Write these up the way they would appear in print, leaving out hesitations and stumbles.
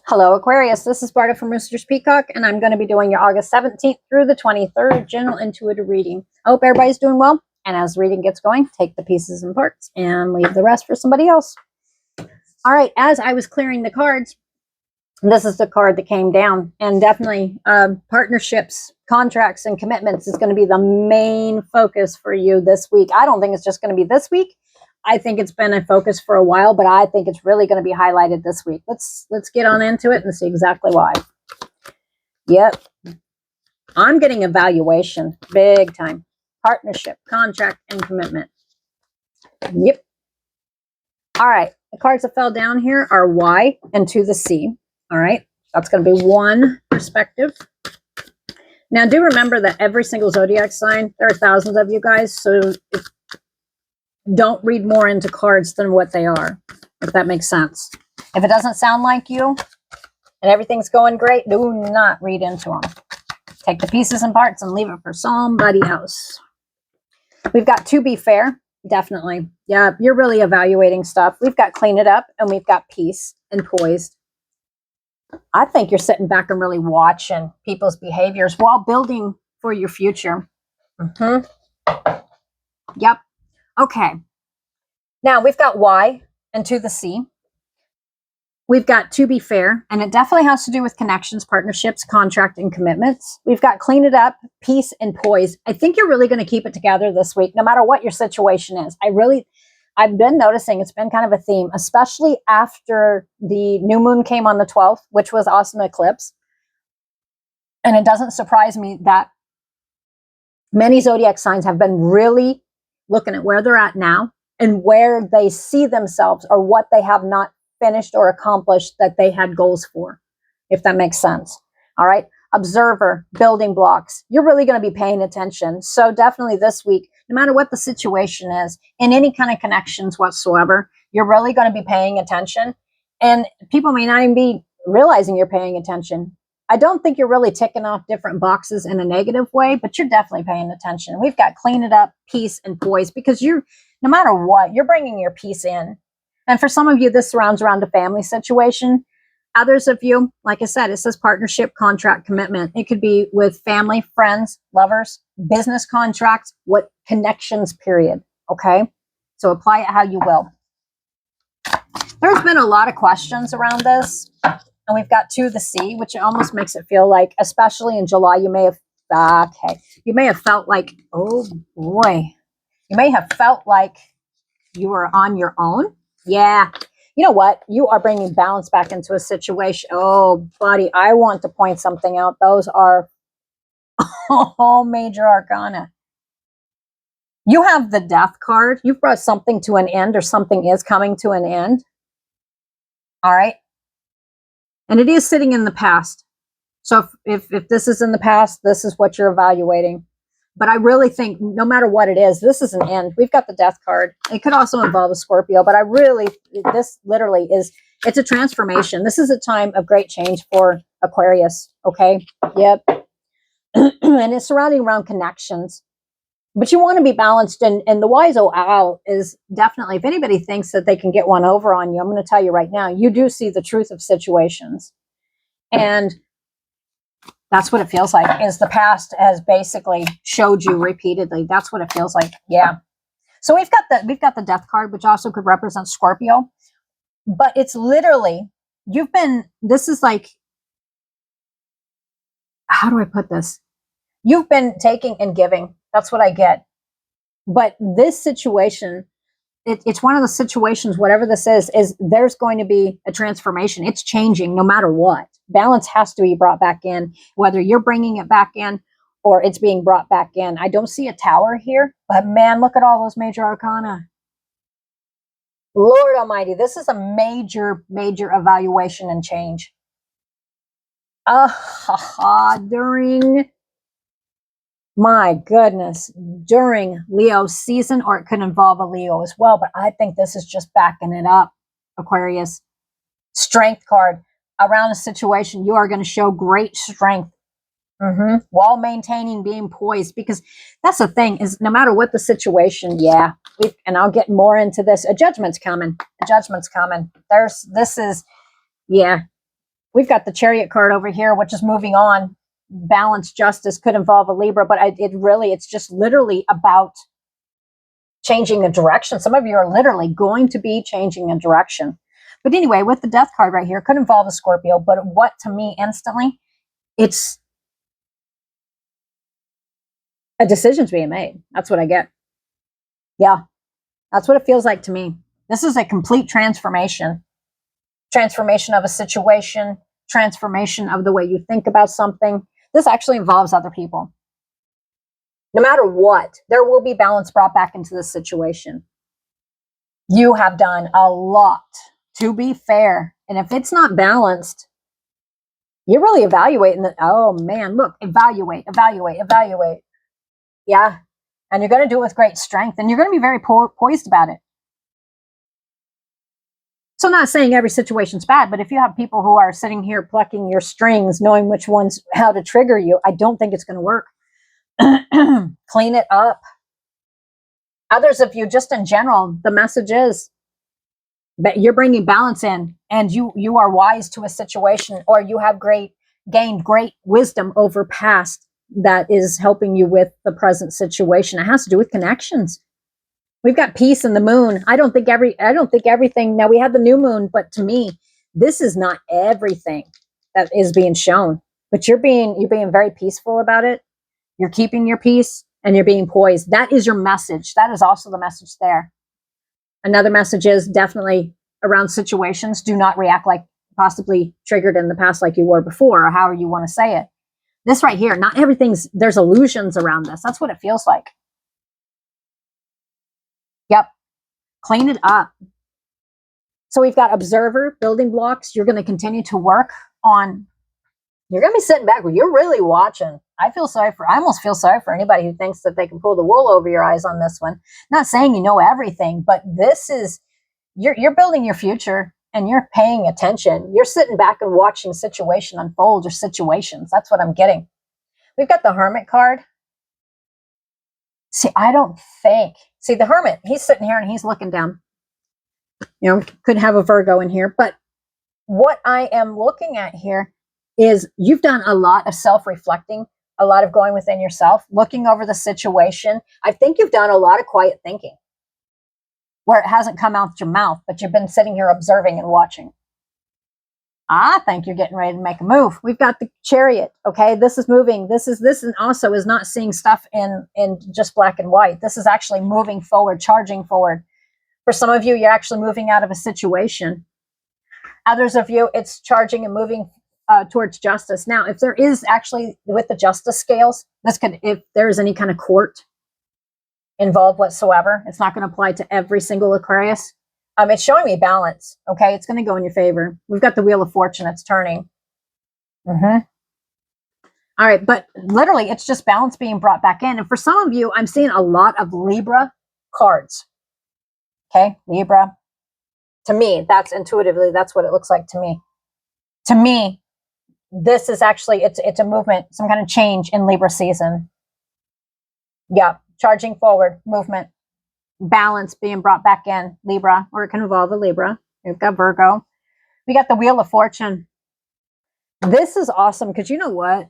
Hello, Aquarius. This is Barta from Roosters, Peacock, and I'm going to be doing your August 17th through the 23rd general intuitive reading. I hope everybody's doing well, and as the reading gets going, take the pieces and parts and leave the rest for somebody else. All right, as I was clearing the cards, this is the card that came down, and definitely partnerships, contracts, and commitments is going to be the main focus for you this week. I don't think it's just going to be this week. I think it's been a focus for a while, but I think it's really going to be highlighted this week. Let's get on into it and see exactly why. Yep. I'm getting evaluation, big time. Partnership, contract, and commitment. Yep. All right. The cards that fell down here are Y and to the C. All right. That's going to be one perspective. Now, do remember that every single zodiac sign, there are thousands of you guys, so don't read more into cards than what they are, if that makes sense. If it doesn't sound like you and everything's going great, do not read into them. Take the pieces and parts and leave it for somebody else. We've got to be fair, definitely. Yeah, you're really evaluating stuff. We've got clean it up, and we've got peace and poised. I think you're sitting back and really watching people's behaviors while building for your future. Yep. Okay, now we've got Y and to the C. We've got to be fair, and it definitely has to do with connections, partnerships, contract, and commitments. We've got clean it up, peace, and poise. I think you're really going to keep it together this week, no matter what your situation is. I've been noticing it's been kind of a theme, especially after the new moon came on the 12th, which was awesome eclipse. And it doesn't surprise me that many zodiac signs have been really looking at where they're at now and where they see themselves or what they have not finished or accomplished that they had goals for, if that makes sense. All right. Observer, building blocks. You're really going to be paying attention. So definitely this week, no matter what the situation is, in any kind of connections whatsoever, you're really going to be paying attention. And people may not even be realizing you're paying attention. I don't think you're really ticking off different boxes in a negative way, but you're definitely paying attention. We've got clean it up, peace, and poise, because no matter what, you're bringing your peace in. And for some of you, this surrounds around a family situation. Others of you, like I said, it says partnership, contract, commitment. It could be with family, friends, lovers, business contracts, what connections, period. Okay? So apply it how you will. There's been a lot of questions around this. And we've got to the C, which almost makes it feel like, especially in July, you may have felt like, oh boy, you may have felt like you were on your own. Yeah. You know what? You are bringing balance back into a situation. Oh, buddy, I want to point something out. Those are all major arcana. You have the death card. You've brought something to an end, or something is coming to an end. All right. And it is sitting in the past. So if this is in the past, this is what you're evaluating. But I really think no matter what it is, this is an end. We've got the death card. It could also involve a Scorpio, but this literally is, it's a transformation. This is a time of great change for Aquarius. Okay. Yep. And it's surrounding around connections. But you want to be balanced, and the wise owl is definitely, if anybody thinks that they can get one over on you, I'm going to tell you right now, you do see the truth of situations. And that's what it feels like, is the past has basically showed you repeatedly. That's what it feels like. Yeah. So we've got the death card, which also could represent Scorpio. But it's literally, this is like, how do I put this? You've been taking and giving. That's what I get. But this situation, it's one of the situations, whatever this is there's going to be a transformation. It's changing no matter what. Balance has to be brought back in, whether you're bringing it back in or it's being brought back in. I don't see a tower here, but man, look at all those major arcana. Lord Almighty, this is a major, major evaluation and change. During Leo season, or it could involve a Leo as well, but I think this is just backing it up, Aquarius. Strength card. Around a situation, you are going to show great strength while maintaining being poised, because that's the thing, is no matter what the situation, and I'll get more into this, a judgment's coming. This is, We've got the Chariot card over here, which is moving on. Balance, justice could involve a Libra, but it's just literally about changing a direction. Some of you are literally going to be changing a direction. But anyway, with the Death card right here, could involve a Scorpio, but what to me instantly, it's a decision's being made. That's what I get. Yeah, that's what it feels like to me. This is a complete transformation. Transformation of a situation, transformation of the way you think about something. This actually involves other people. No matter what, there will be balance brought back into this situation. You have done a lot to be fair. And if it's not balanced, you're really evaluating that. Oh man, look, evaluate. Yeah. And you're going to do it with great strength, and you're going to be very poised about it. So I'm not saying every situation's bad, but if you have people who are sitting here plucking your strings, knowing which ones, how to trigger you, I don't think it's going to work. Clean it up. Others of you, just in general, the message is that you're bringing balance in, and you are wise to a situation, or you have gained great wisdom over past that is helping you with the present situation. It has to do with connections. We've got peace in the moon. I don't think everything. Now we had the new moon, but to me, this is not everything that is being shown. But you're being very peaceful about it. You're keeping your peace, and you're being poised. That is your message. That is also the message there. Another message is definitely around situations. Do not react like possibly triggered in the past like you were before, or however you want to say it. This right here, not everything's, there's illusions around this. That's what it feels like. Yep. Clean it up. So we've got observer, building blocks. You're going to continue to work on, you're going to be sitting back where you're really watching. I almost feel sorry for anybody who thinks that they can pull the wool over your eyes on this one. Not saying you know everything, but this is, you're building your future, and you're paying attention. You're sitting back and watching situation unfold, or situations. That's what I'm getting. We've got the Hermit card. See, the Hermit, he's sitting here and he's looking down. You know, could have a Virgo in here, but what I am looking at here is you've done a lot of self-reflecting, a lot of going within yourself, looking over the situation. I think you've done a lot of quiet thinking where it hasn't come out your mouth, but you've been sitting here observing and watching. I think you're getting ready to make a move. We've got the Chariot. Okay, this is moving. This and also is not seeing stuff in just black and white. This is actually moving forward, charging forward. For some of you, you're actually moving out of a situation. Others of you, it's charging and moving towards justice. Now, if there is actually, with the justice scales, if there is any kind of court involved whatsoever, it's not going to apply to every single Aquarius. It's showing me balance. Okay, it's going to go in your favor. We've got the Wheel of Fortune. It's turning. All right, but literally, it's just balance being brought back in. And for some of you, I'm seeing a lot of Libra cards. Okay, Libra. To me, that's intuitively, that's what it looks like to me. To me, this is actually, it's a movement, some kind of change in Libra season. Yeah, charging forward, movement, balance being brought back in, Libra, or it can involve a Libra. We've got Virgo. We got the Wheel of Fortune. This is awesome because you know what?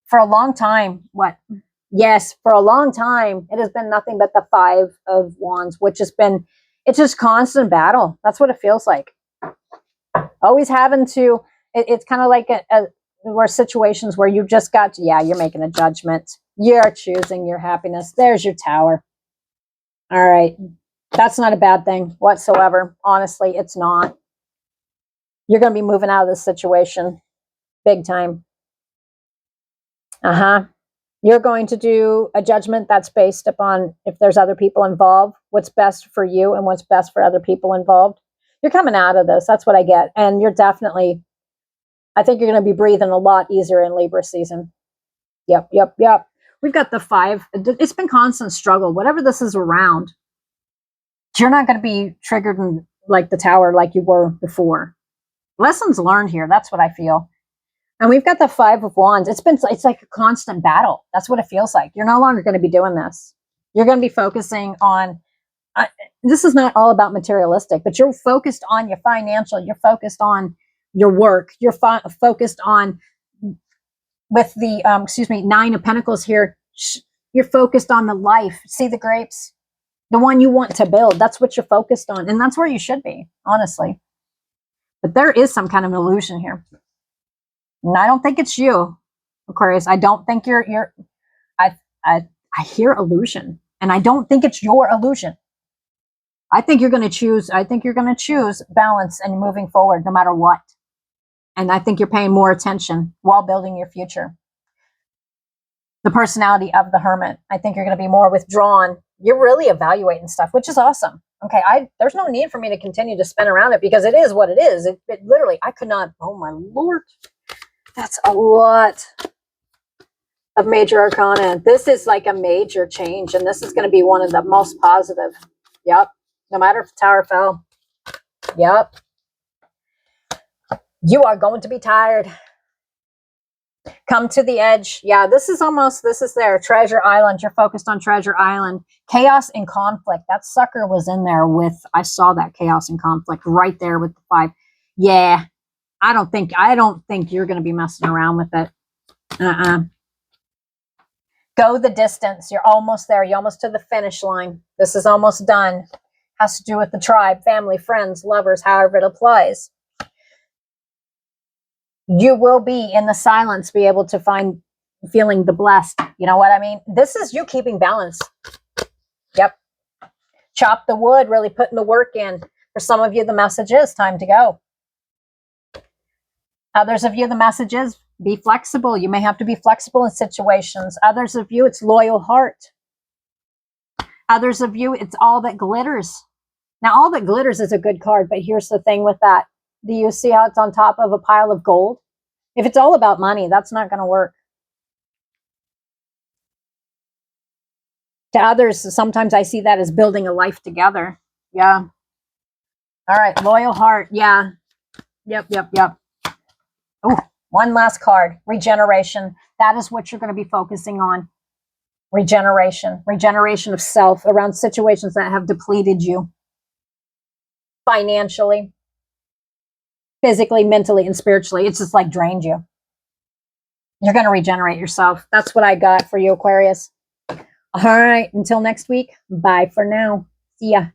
For a long time, for a long time, it has been nothing but the Five of Wands, which has been, it's just constant battle. That's what it feels like. Always having to, it's kind of like where situations where you've just got to, you're making a judgment. You're choosing your happiness. There's your Tower. All right. That's not a bad thing whatsoever. Honestly, it's not. You're going to be moving out of this situation big time. You're going to do a judgment that's based upon, if there's other people involved, what's best for you and what's best for other people involved. You're coming out of this. That's what I get. And you're definitely, I think you're going to be breathing a lot easier in Libra season. Yep. We've got the Five. It's been constant struggle. Whatever this is around, you're not going to be triggered in like the Tower like you were before. Lessons learned here. That's what I feel. And we've got the Five of Wands. It's like a constant battle. That's what it feels like. You're no longer going to be doing this. You're going to be focusing on, this is not all about materialistic, but you're focused on your financial. You're focused on your work. You're focused on, with the, Nine of Pentacles here, you're focused on the life. See the grapes? The one you want to build. That's what you're focused on. And that's where you should be, honestly. But there is some kind of an illusion here. And I don't think it's you, Aquarius. I don't think I hear illusion. And I don't think it's your illusion. I think you're going to choose balance and moving forward no matter what. And I think you're paying more attention while building your future. The personality of the Hermit. I think you're going to be more withdrawn. You're really evaluating stuff, which is awesome. Okay, there's no need for me to continue to spin around it because it is what it is. It literally, I could not, oh my Lord. That's a lot of major arcana. This is like a major change, and this is going to be one of the most positive. Yep. No matter if the tower fell. Yep. You are going to be tired. Come to the edge. Yeah, this is there. Treasure Island. You're focused on Treasure Island. Chaos and conflict. That sucker was in there with, I saw that chaos and conflict right there with the 5. Yeah. I don't think you're going to be messing around with it. Go the distance. You're almost there. You're almost to the finish line. This is almost done. Has to do with the tribe, family, friends, lovers, however it applies. You will be in the silence, be able to find feeling the blessed. You know what I mean? This is you keeping balance. Yep. Chop the wood, really putting the work in. For some of you, the message is time to go. Others of you, the message is be flexible. You may have to be flexible in situations. Others of you, it's loyal heart. Others of you, it's all that glitters. Now, all that glitters is a good card, but here's the thing with that. Do you see how it's on top of a pile of gold? If it's all about money, that's not going to work. To others, sometimes I see that as building a life together. Yeah. All right. Loyal heart. Yeah. Yep. Oh, one last card. Regeneration. That is what you're going to be focusing on. Regeneration. Regeneration of self around situations that have depleted you. Financially, physically, mentally, and spiritually. It's just like drained you. You're going to regenerate yourself. That's what I got for you, Aquarius. All right. Until next week. Bye for now. See ya.